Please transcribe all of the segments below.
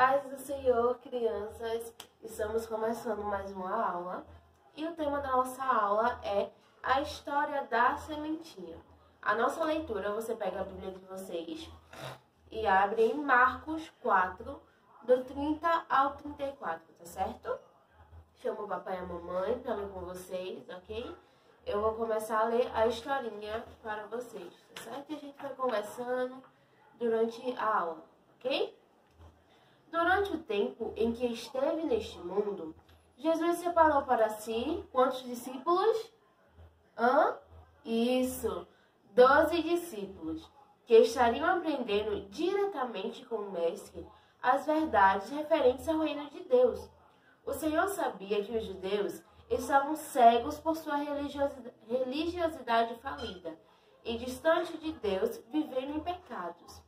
Paz do Senhor, crianças, estamos começando mais uma aula e o tema da nossa aula é a história da sementinha. A nossa leitura, você pega a Bíblia de vocês e abre em Marcos 4, do 30 ao 34, tá certo? Chamo o papai e a mamãe para ler com vocês, ok? Eu vou começar a ler a historinha para vocês, tá certo? E a gente vai conversando durante a aula, ok? Durante o tempo em que esteve neste mundo, Jesus separou para si quantos discípulos? Isso, 12 discípulos, que estariam aprendendo diretamente com o Mestre as verdades referentes ao reino de Deus. O Senhor sabia que os judeus estavam cegos por sua religiosidade falida e distante de Deus, vivendo em pecados.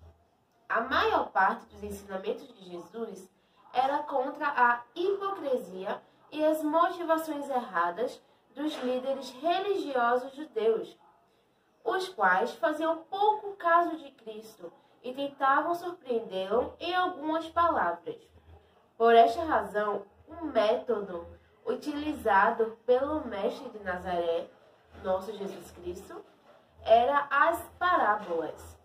A maior parte dos ensinamentos de Jesus era contra a hipocrisia e as motivações erradas dos líderes religiosos judeus, os quais faziam pouco caso de Cristo e tentavam surpreendê-lo em algumas palavras. Por esta razão, o método utilizado pelo Mestre de Nazaré, nosso Jesus Cristo, era as parábolas.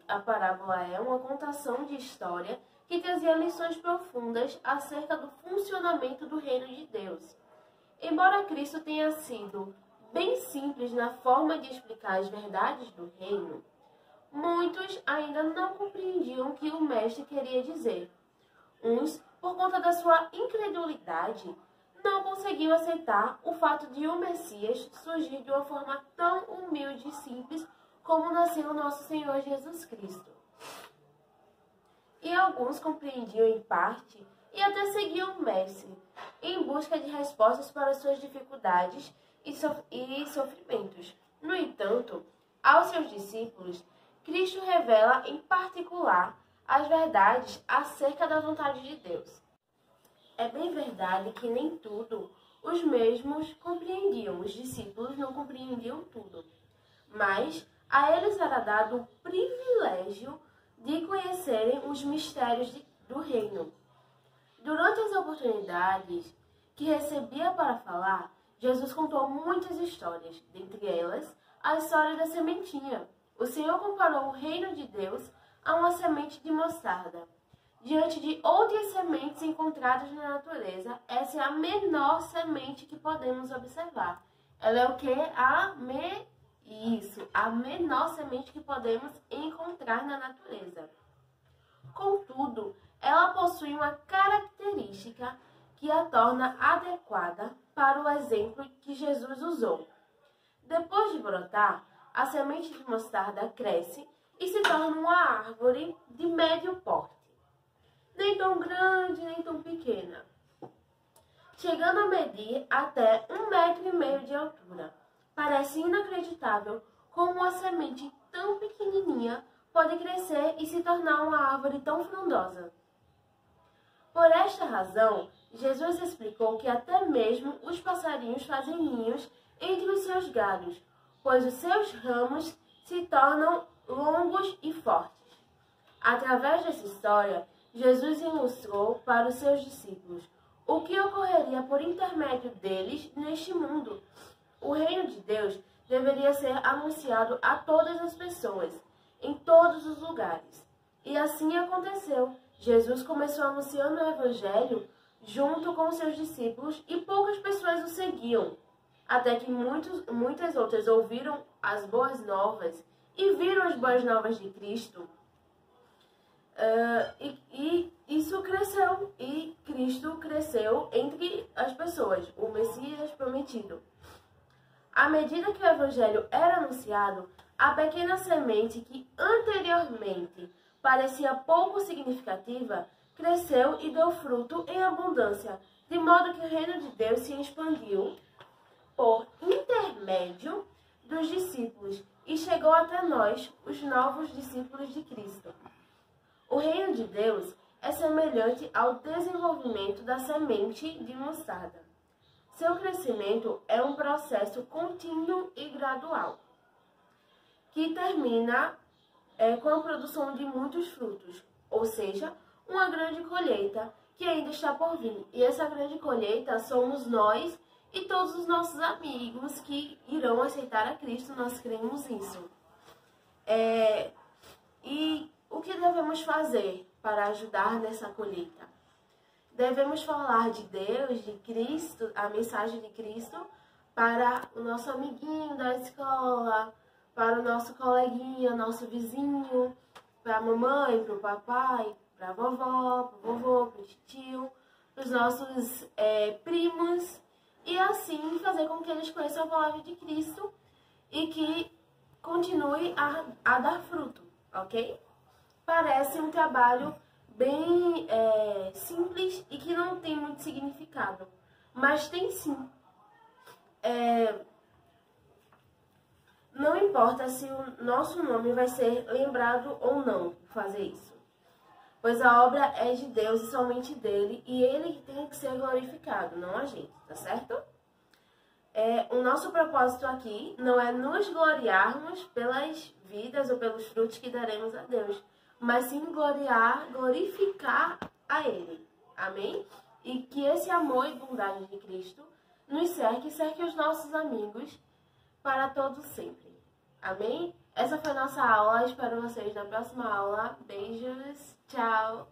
A parábola é uma contação de história que trazia lições profundas acerca do funcionamento do reino de Deus. Embora Cristo tenha sido bem simples na forma de explicar as verdades do reino, muitos ainda não compreendiam o que o mestre queria dizer. Uns, por conta da sua incredulidade, não conseguiam aceitar o fato de o Messias surgir de uma forma tão humilde e simples como nasceu o nosso Senhor Jesus Cristo. E alguns compreendiam em parte e até seguiam o Mestre, em busca de respostas para suas dificuldades e sofrimentos. No entanto, aos seus discípulos, Cristo revela em particular as verdades acerca da vontade de Deus. É bem verdade que nem tudo os mesmos compreendiam, os discípulos não compreendiam tudo, mas a eles era dado o privilégio de conhecerem os mistérios do reino. Durante as oportunidades que recebia para falar, Jesus contou muitas histórias, dentre elas a história da sementinha. O Senhor comparou o reino de Deus a uma semente de mostarda. Diante de outras sementes encontradas na natureza, essa é a menor semente que podemos observar. Ela é o quê? A menor semente que podemos encontrar na natureza. Contudo, ela possui uma característica que a torna adequada para o exemplo que Jesus usou. Depois de brotar, a semente de mostarda cresce e se torna uma árvore de médio porte. Nem tão grande, nem tão pequena, chegando a medir até 1,5 metro de altura. Parece inacreditável como uma semente tão pequenininha pode crescer e se tornar uma árvore tão frondosa. Por esta razão, Jesus explicou que até mesmo os passarinhos fazem ninhos entre os seus galhos, pois os seus ramos se tornam longos e fortes. Através dessa história, Jesus ilustrou para os seus discípulos o que ocorreria por intermédio deles neste mundo. O reino de Deus deveria ser anunciado a todas as pessoas, em todos os lugares. E assim aconteceu. Jesus começou anunciando o Evangelho junto com seus discípulos e poucas pessoas o seguiam, até que muitas outras ouviram as boas novas e viram as boas novas de Cristo. E isso cresceu, e Cristo cresceu entre as pessoas, o Messias prometido. À medida que o Evangelho era anunciado, a pequena semente que anteriormente parecia pouco significativa, cresceu e deu fruto em abundância, de modo que o reino de Deus se expandiu por intermédio dos discípulos e chegou até nós, os novos discípulos de Cristo. O reino de Deus é semelhante ao desenvolvimento da semente de mostarda. Seu crescimento é um processo contínuo e gradual, que termina com a produção de muitos frutos, ou seja, uma grande colheita que ainda está por vir. E essa grande colheita somos nós e todos os nossos amigos que irão aceitar a Cristo, nós cremos nisso. E o que devemos fazer para ajudar nessa colheita? Devemos falar de Deus, de Cristo, a mensagem de Cristo, para o nosso amiguinho da escola, para o nosso coleguinha, nosso vizinho, para a mamãe, para o papai, para a vovó, para o vovô, para o tio, para os nossos primos, e assim fazer com que eles conheçam a palavra de Cristo e que continue a dar fruto, ok? Parece um trabalho bem simples e que não tem muito significado, mas tem sim. Não importa se o nosso nome vai ser lembrado ou não por fazer isso, pois a obra é de Deus e somente dele, e ele tem que ser glorificado, não a gente, tá certo? O nosso propósito aqui não é nos gloriarmos pelas vidas ou pelos frutos que daremos a Deus, mas sim glorificar a Ele. Amém? E que esse amor e bondade de Cristo nos cerque os nossos amigos para todo sempre. Amém? Essa foi a nossa aula. Espero vocês na próxima aula. Beijos. Tchau.